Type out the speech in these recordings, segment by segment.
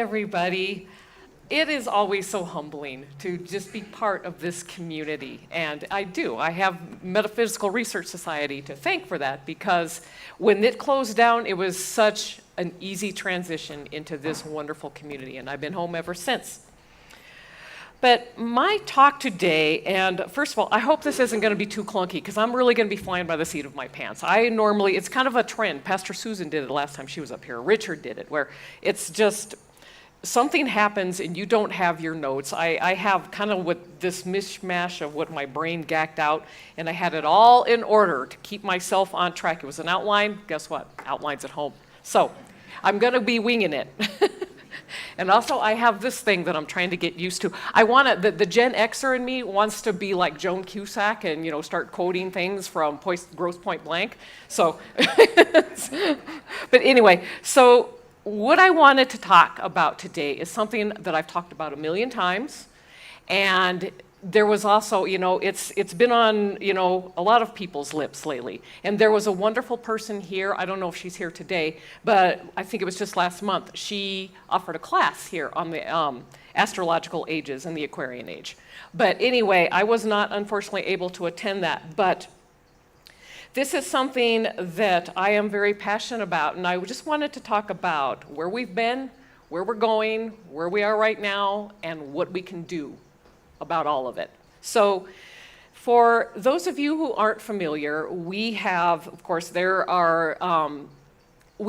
everybody. It is always so humbling to just be part of this community. And I have Metaphysical Research Society to thank for that, because when it closed down, it was such an easy transition into this wonderful community, and I've been home ever since. But my talk today, and first of all, I hope this isn't going to be too clunky, because I'm really going to be flying by the seat of my pants. It's kind of a trend. Pastor Susan did it last time she was up here. Richard did it, where it's just something happens and you don't have your notes. I have kind of with this mishmash of what my brain gacked out, and I had it all in order to keep myself on track. It was an outline. Guess what? Outline's at home. So I'm going to be winging it. And also, I have this thing that I'm trying to get used to. The Gen Xer in me wants to be like Joan Cusack and, start quoting things from Grosse Point Blank. So, but anyway, so what I wanted to talk about today is something that I've talked about a million times. And there was also, it's been on, a lot of people's lips lately. And there was a wonderful person here, I don't know if she's here today, but I think it was just last month, she offered a class here on the astrological ages and the Aquarian age. But anyway, I was not unfortunately able to attend that, but this is something that I am very passionate about, and I just wanted to talk about where we've been, where we're going, where we are right now, and what we can do about all of it. So for those of you who aren't familiar, we have, of course, we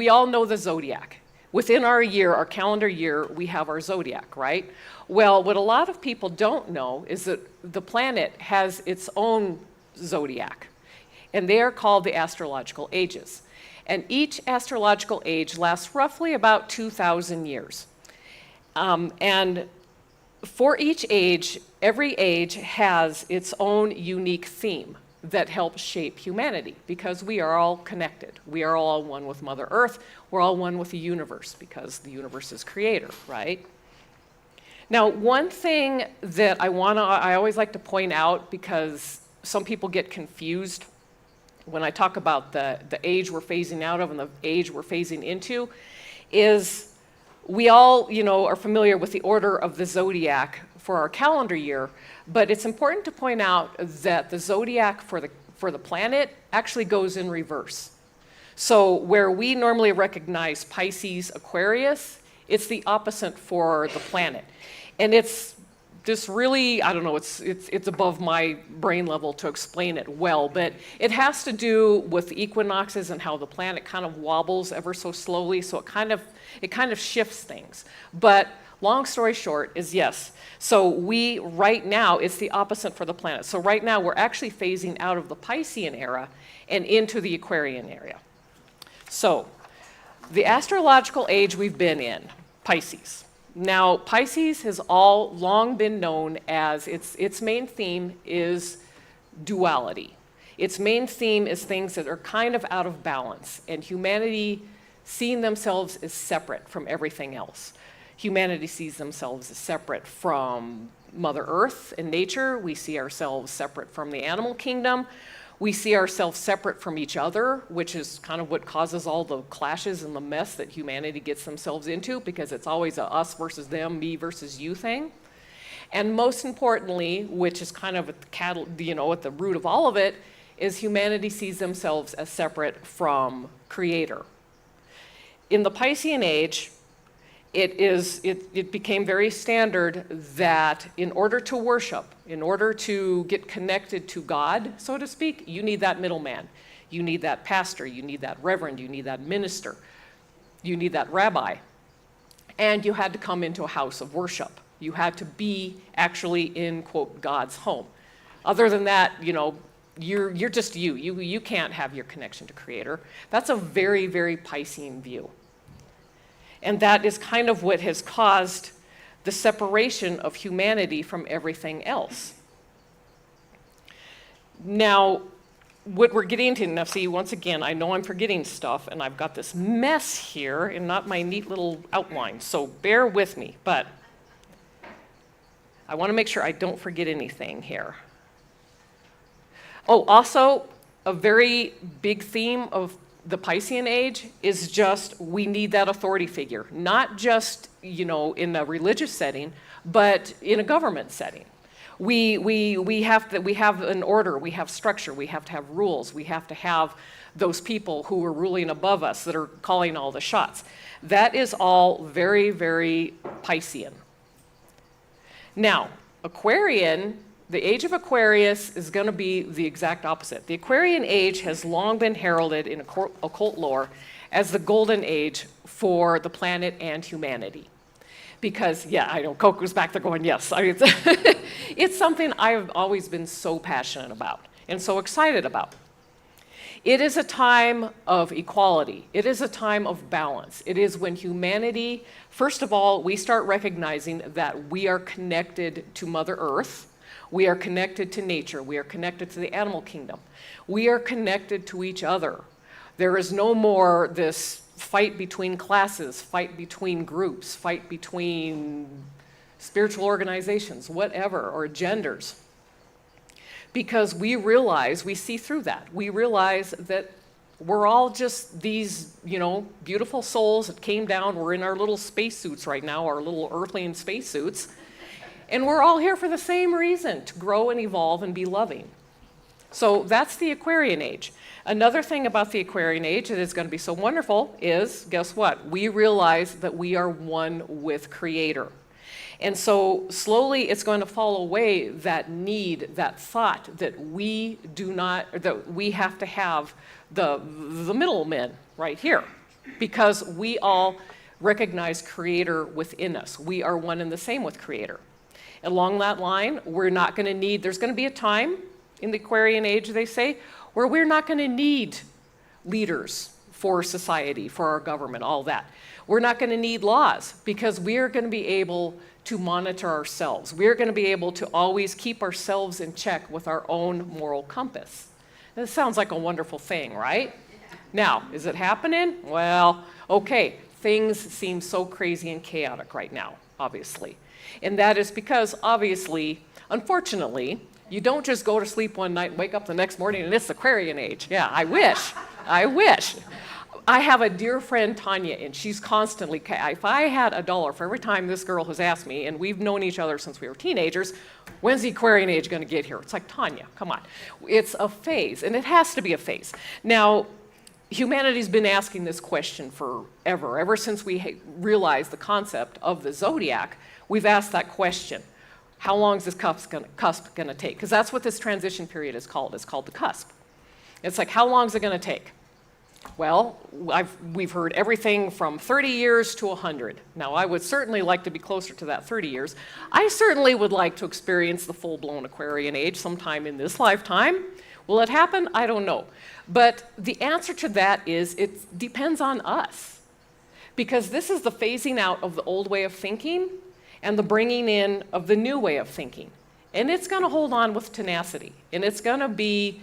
all know the zodiac. Within our year, our calendar year, we have our zodiac, right? Well, what a lot of people don't know is that the planet has its own zodiac, and they are called the astrological ages. And each astrological age lasts roughly about 2,000 years. And for each age, every age has its own unique theme that helps shape humanity, because we are all connected. We are all one with Mother Earth. We're all one with the universe, because the universe is creator, right? Now, one thing that I always like to point out, because some people get confused when I talk about the age we're phasing out of and the age we're phasing into, is we all, are familiar with the order of the zodiac for our calendar year, but it's important to point out that the zodiac for the planet actually goes in reverse. So where we normally recognize Pisces, Aquarius, it's the opposite for the planet. And it's just really, I don't know, it's above my brain level to explain it well, but it has to do with the equinoxes and how the planet kind of wobbles ever so slowly, so it kind of shifts things. But long story short is yes. So right now, it's the opposite for the planet. So right now, we're actually phasing out of the Piscean era and into the Aquarian area. So the astrological age we've been in, Pisces. Now, Pisces has all long been known as, its main theme is duality. Its main theme is things that are kind of out of balance, and humanity seeing themselves as separate from everything else. Humanity sees themselves as separate from Mother Earth and nature. We see ourselves separate from the animal kingdom. We see ourselves separate from each other, which is kind of what causes all the clashes and the mess that humanity gets themselves into, because it's always a us versus them, me versus you thing. And most importantly, which is kind of at the root of all of it, is humanity sees themselves as separate from Creator. In the Piscean age, it became very standard that in order to worship, in order to get connected to God, so to speak, you need that middleman. You need that pastor, you need that reverend, you need that minister, you need that rabbi. And you had to come into a house of worship. You had to be actually in, quote, God's home. Other than that, you're just you. You can't have your connection to Creator. That's a very, very Piscean view. And that is kind of what has caused the separation of humanity from everything else. Now, what we're getting to, now see, once again, I know I'm forgetting stuff, and I've got this mess here and not my neat little outline, so bear with me, but I want to make sure I don't forget anything here. Oh, also, a very big theme of the Piscean age is just, we need that authority figure, not just, in a religious setting, but in a government setting. We have an order, we have structure, we have to have rules, we have to have those people who are ruling above us that are calling all the shots. That is all very, very Piscean. Now, Aquarian, the age of Aquarius is going to be the exact opposite. The Aquarian age has long been heralded in occult lore as the golden age for the planet and humanity. Because, yeah, I know Coco's back there going, yes. It's something I've always been so passionate about and so excited about. It is a time of equality. It is a time of balance. It is when humanity, first of all, we start recognizing that we are connected to Mother Earth. We are connected to nature. We are connected to the animal kingdom. We are connected to each other. There is no more this fight between classes, fight between groups, fight between spiritual organizations, whatever, or genders. Because we realize, we see through that. We realize that we're all just these, beautiful souls that came down. We're in our little spacesuits right now, our little earthling spacesuits. And we're all here for the same reason, to grow and evolve and be loving. So that's the Aquarian age. Another thing about the Aquarian age that is going to be so wonderful is, guess what? We realize that we are one with Creator. And so slowly it's going to fall away that need, that thought that we have to have the middlemen right here, because we all recognize Creator within us. We are one and the same with Creator. Along that line, there's going to be a time in the Aquarian age, they say, where we're not going to need leaders for society, for our government, all that. We're not going to need laws, because we're going to be able to monitor ourselves. We're going to be able to always keep ourselves in check with our own moral compass. This sounds like a wonderful thing, right? Now, is it happening? Well, okay, things seem so crazy and chaotic right now, obviously. And that is because, obviously, unfortunately, you don't just go to sleep one night and wake up the next morning and it's the Aquarian age. Yeah, I wish. I have a dear friend, Tanya, and she's constantly, if I had $1 for every time this girl has asked me, and we've known each other since we were teenagers, when's the Aquarian age going to get here? It's like, Tanya, come on. It's a phase, and it has to be a phase. Now, humanity's been asking this question forever. Ever since we realized the concept of the zodiac, we've asked that question. How long is this cusp going to take? Because that's what this transition period is called. It's called the cusp. It's like, how long is it going to take? Well, we've heard everything from 30 years to 100. Now, I would certainly like to be closer to that 30 years. I certainly would like to experience the full-blown Aquarian age sometime in this lifetime. Will it happen? I don't know. But the answer to that is it depends on us. Because this is the phasing out of the old way of thinking and the bringing in of the new way of thinking. And it's going to hold on with tenacity. And it's going to be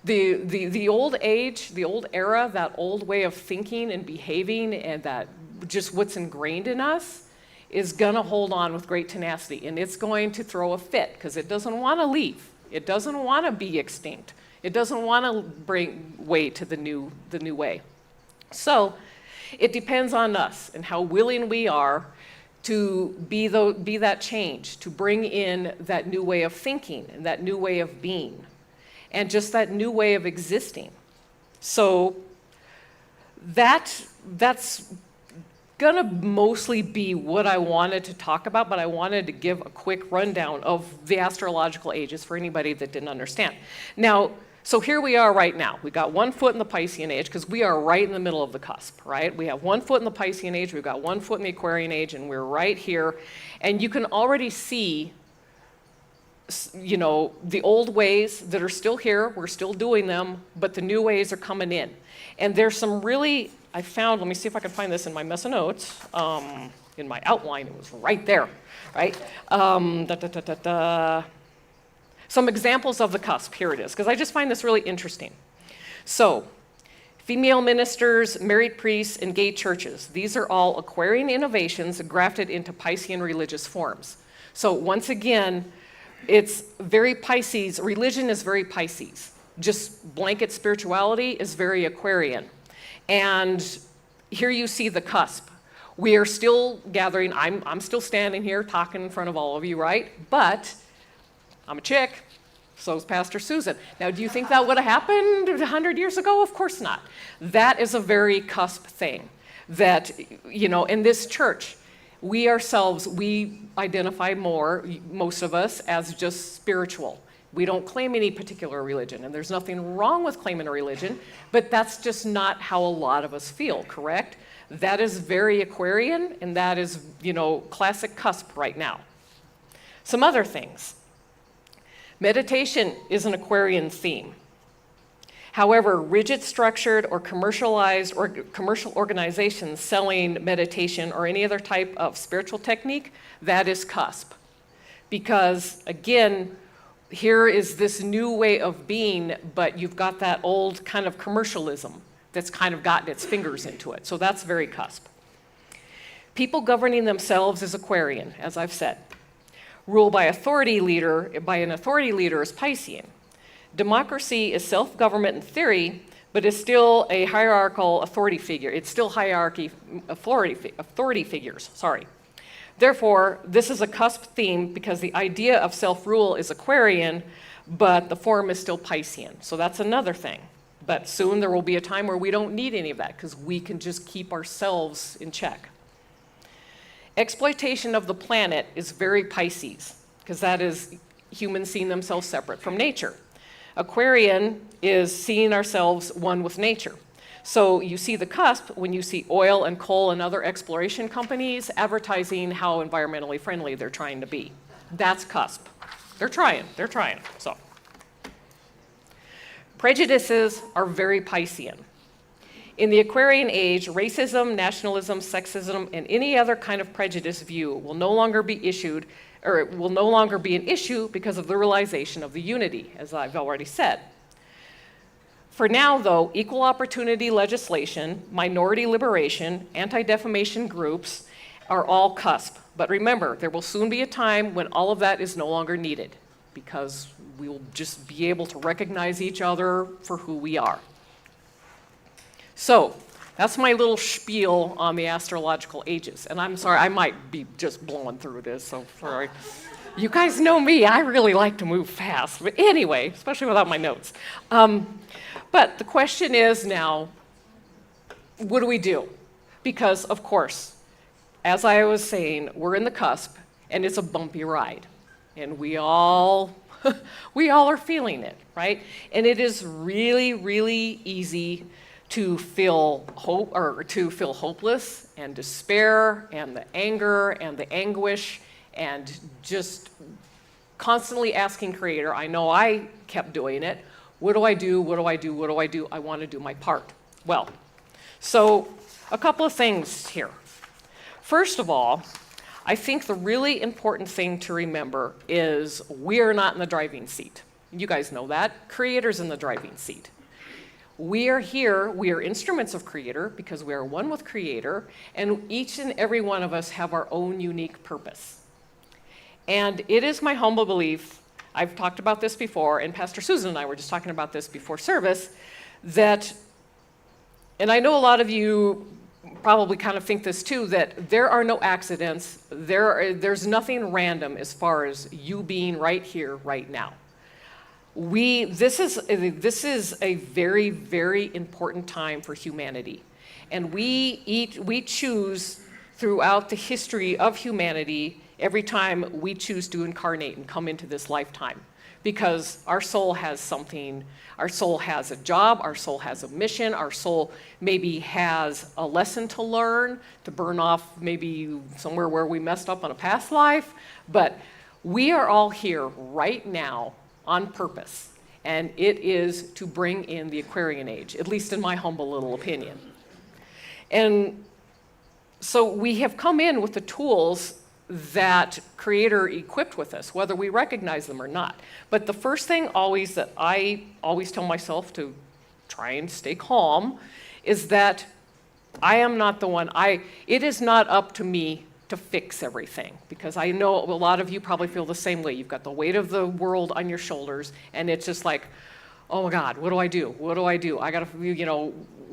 the old age, the old era, that old way of thinking and behaving, and that just what's ingrained in us is going to hold on with great tenacity. And it's going to throw a fit because it doesn't want to leave. It doesn't want to be extinct. It doesn't want to bring way to the new way. So it depends on us and how willing we are to be that change, to bring in that new way of thinking and that new way of being, and just that new way of existing. So that's gonna mostly be what I wanted to talk about, but I wanted to give a quick rundown of the astrological ages for anybody that didn't understand. Now, so here we are right now. We got 1 foot in the Piscean age because we are right in the middle of the cusp, right? We have 1 foot in the Piscean age, we've got 1 foot in the Aquarian age, and we're right here. And you can already see, the old ways that are still here, we're still doing them, but the new ways are coming in. And there's some really, I found, let me see if I can find this in my mess of notes, in my outline, it was right there, right? Some examples of the cusp, here it is, because I just find this really interesting. So, female ministers, married priests, and gay churches. These are all Aquarian innovations grafted into Piscean religious forms. So once again, it's very Pisces. Religion is very Pisces. Just blanket spirituality is very Aquarian. And here you see the cusp. We are still gathering. I'm still standing here talking in front of all of you, right? But I'm a chick. So's Pastor Susan. Now, do you think that would have happened 100 years ago? Of course not. That is a very cusp thing that, in this church, we ourselves, we identify more, most of us, as just spiritual. We don't claim any particular religion, and there's nothing wrong with claiming a religion, but that's just not how a lot of us feel, correct? That is very Aquarian, and that is, classic cusp right now. Some other things. Meditation is an Aquarian theme. However, rigid structured or commercialized or commercial organizations selling meditation or any other type of spiritual technique, that is cusp. Because again, here is this new way of being, but you've got that old kind of commercialism that's kind of gotten its fingers into it. So that's very cusp. People governing themselves is Aquarian, as I've said. Rule by an authority leader is Piscean. Democracy is self-government in theory, but is still a hierarchical authority figure. It's still authority figures, sorry. Therefore, this is a cusp theme because the idea of self-rule is Aquarian, but the form is still Piscean. So that's another thing. But soon there will be a time where we don't need any of that because we can just keep ourselves in check. Exploitation of the planet is very Pisces, because that is humans seeing themselves separate from nature. Aquarian is seeing ourselves one with nature. So you see the cusp when you see oil and coal and other exploration companies advertising how environmentally friendly they're trying to be. That's cusp. They're trying. So prejudices are very Piscean. In the Aquarian age, racism, nationalism, sexism, and any other kind of prejudice view will no longer be issued, or it will no longer be an issue because of the realization of the unity, as I've already said. For now, though, equal opportunity legislation, minority liberation, anti-defamation groups are all cusp. But remember, there will soon be a time when all of that is no longer needed because we'll just be able to recognize each other for who we are. So that's my little spiel on the astrological ages. And I'm sorry, I might be just blowing through this, so sorry. You guys know me, I really like to move fast. But anyway, especially without my notes. But the question is now, what do we do? Because, of course, as I was saying, we're in the cusp, and it's a bumpy ride. And we all are feeling it, right? And it is really, really easy to feel hope or to feel hopeless and despair and the anger and the anguish and just constantly asking Creator. I know I kept doing it. What do I do? What do I do? What do I do? I want to do my part. Well, so a couple of things here. First of all, I think the really important thing to remember is we are not in the driving seat. You guys know that. Creator's in the driving seat. We are here, we are instruments of Creator because we are one with Creator, and each and every one of us have our own unique purpose. And it is my humble belief, I've talked about this before, and Pastor Susan and I were just talking about this before service, that, and I know a lot of you probably kind of think this too, that there are no accidents, there's nothing random as far as you being right here, right now. This is a very, very important time for humanity. And we choose throughout the history of humanity every time we choose to incarnate and come into this lifetime. Because our soul has something, our soul has a job, our soul has a mission, our soul maybe has a lesson to learn, to burn off maybe somewhere where we messed up on a past life. But we are all here right now on purpose, and it is to bring in the Aquarian age, at least in my humble little opinion. And so we have come in with the tools that Creator equipped with us, whether we recognize them or not. But the first thing always that I always tell myself to try and stay calm is that I am not the one, it is not up to me to fix everything, because I know a lot of you probably feel the same way. You've got the weight of the world on your shoulders, and it's just like, oh my God, what do I do? What do I do? I gotta,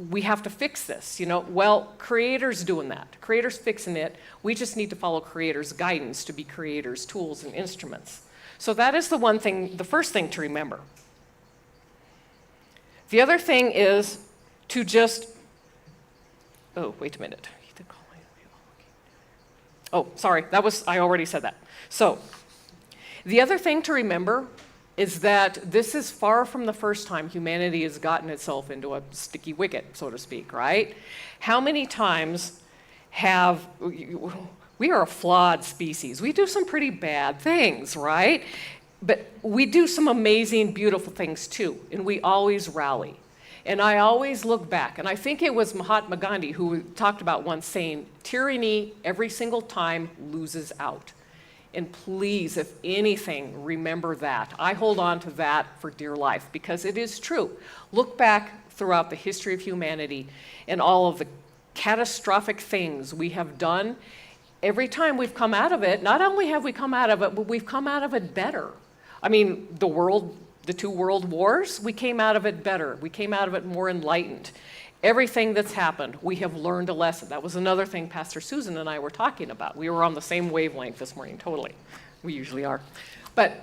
we have to fix this, Well, Creator's doing that. Creator's fixing it. We just need to follow Creator's guidance to be Creator's tools and instruments. So that is the first thing to remember. The other thing is to just, oh, wait a minute. Oh, sorry, I already said that. So, the other thing to remember is that this is far from the first time humanity has gotten itself into a sticky wicket, so to speak, right? How many times we are a flawed species. We do some pretty bad things, right? But we do some amazing, beautiful things too, and we always rally. And I always look back, and I think it was Mahatma Gandhi who talked about once saying, tyranny every single time loses out. And please, if anything, remember that. I hold on to that for dear life because it is true. Look back throughout the history of humanity and all of the catastrophic things we have done. Every time we've come out of it, not only have we come out of it, but we've come out of it better. I mean, the 2 world wars, we came out of it better. We came out of it more enlightened. Everything that's happened, we have learned a lesson. That was another thing Pastor Susan and I were talking about. We were on the same wavelength this morning, totally. We usually are. But,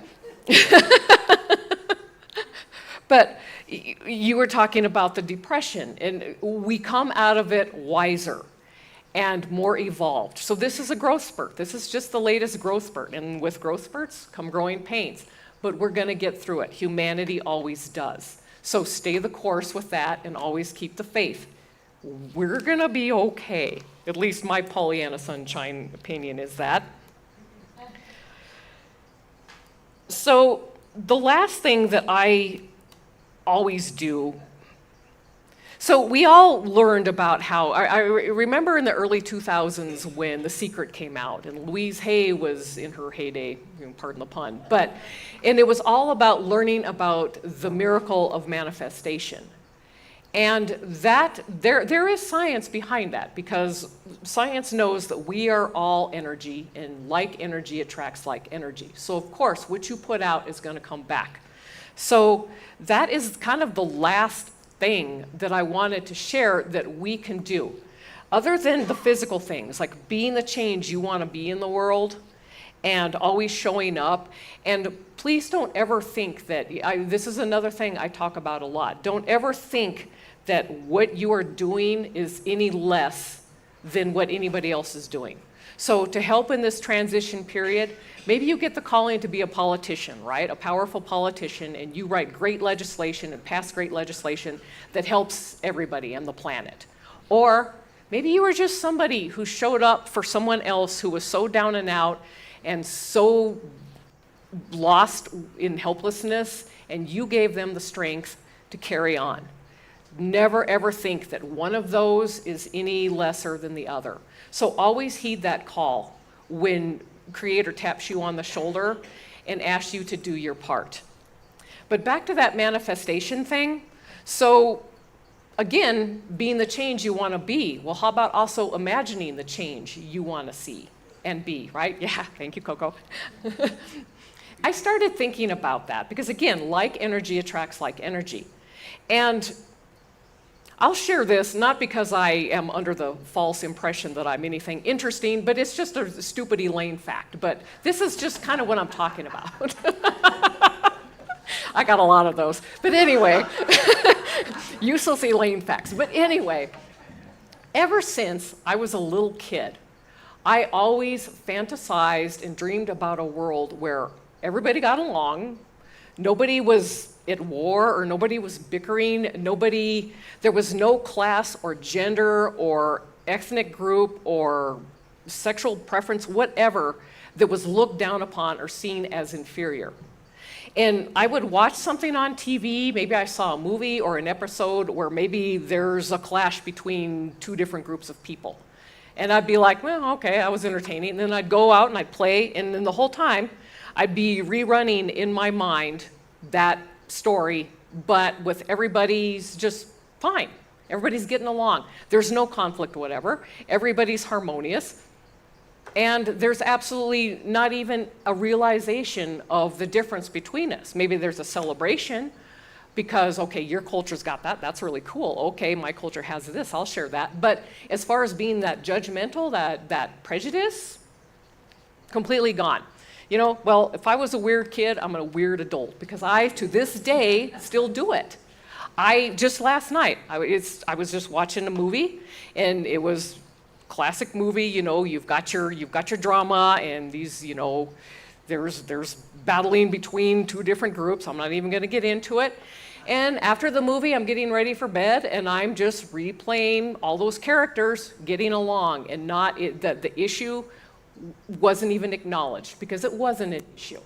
but you were talking about the Depression, and we come out of it wiser and more evolved. So this is a growth spurt. This is just the latest growth spurt. And with growth spurts come growing pains. But we're going to get through it. Humanity always does. So stay the course with that and always keep the faith. We're going to be okay. At least my Pollyanna Sunshine opinion is that. So the last thing that I always do, so we all learned about how, I remember in the early 2000s when The Secret came out, and Louise Hay was in her heyday, pardon the pun, and it was all about learning about the miracle of manifestation. And that, there is science behind that, because science knows that we are all energy, and like energy attracts like energy. So of course, what you put out is going to come back. So that is kind of the last thing that I wanted to share that we can do. Other than the physical things, like being the change you want to be in the world, and always showing up. And please don't ever think that, this is another thing I talk about a lot, don't ever think that what you are doing is any less than what anybody else is doing. So to help in this transition period, maybe you get the calling to be a politician, right? A powerful politician, and you write great legislation and pass great legislation that helps everybody on the planet. Or maybe you were just somebody who showed up for someone else who was so down and out and so lost in helplessness, and you gave them the strength to carry on. Never ever think that one of those is any lesser than the other. So always heed that call when Creator taps you on the shoulder and asks you to do your part. But back to that manifestation thing. So again, being the change you want to be. Well, how about also imagining the change you want to see and be, right? Yeah, thank you, Coco. I started thinking about that because again, like energy attracts like energy. And I'll share this, not because I am under the false impression that I'm anything interesting, but it's just a stupid Elaine fact. But this is just kind of what I'm talking about. I got a lot of those. But anyway, useless Elaine facts. But anyway, ever since I was a little kid, I always fantasized and dreamed about a world where everybody got along, nobody was at war or nobody was bickering, there was no class or gender or ethnic group or sexual preference, whatever, that was looked down upon or seen as inferior. And I would watch something on TV, maybe I saw a movie or an episode where maybe there's a clash between 2 different groups of people. And I'd be like, well, okay, I was entertaining. And then I'd go out and I'd play, and then the whole time I'd be rerunning in my mind that story, but with everybody's just fine. Everybody's getting along. There's no conflict whatever. Everybody's harmonious. And there's absolutely not even a realization of the difference between us. Maybe there's a celebration, because, okay, your culture's got that, that's really cool. Okay, my culture has this, I'll share that. But as far as being that judgmental, that prejudice, completely gone. You know, well, if I was a weird kid, I'm a weird adult, because I, to this day, still do it. Just last night, I was just watching a movie, and it was classic movie, you know, you've got your drama, and these, you know, there's battling between two different groups. I'm not even going to get into it. And after the movie, I'm getting ready for bed, and I'm just replaying all those characters getting along, and the issue wasn't even acknowledged, because it wasn't an issue.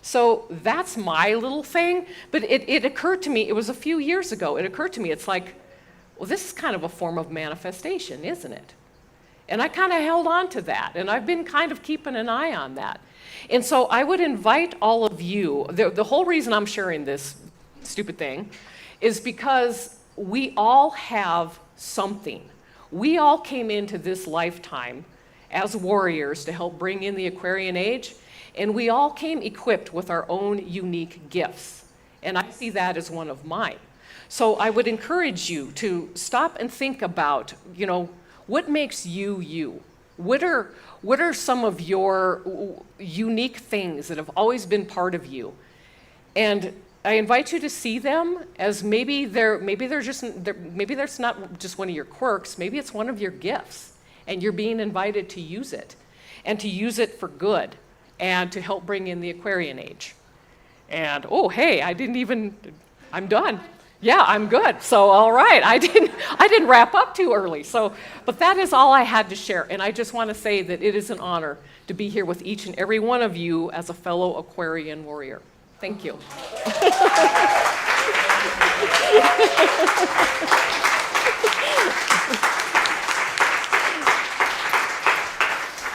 So that's my little thing, but it occurred to me, it was a few years ago, it occurred to me, it's like, well, this is kind of a form of manifestation, isn't it? And I kind of held on to that, and I've been kind of keeping an eye on that. And so I would invite all of you, the whole reason I'm sharing this stupid thing is because we all have something. We all came into this lifetime as warriors to help bring in the Aquarian age, and we all came equipped with our own unique gifts. And I see that as one of mine. So I would encourage you to stop and think about, you know, what makes you you? What are some of your unique things that have always been part of you? And I invite you to see them as maybe that's not just one of your quirks, maybe it's one of your gifts, and you're being invited to use it, and to use it for good, and to help bring in the Aquarian age. And oh, hey, I'm done. Yeah, I'm good. So, all right, I didn't wrap up too early. So, but that is all I had to share. And I just want to say that it is an honor to be here with each and every one of you as a fellow Aquarian warrior. Thank you.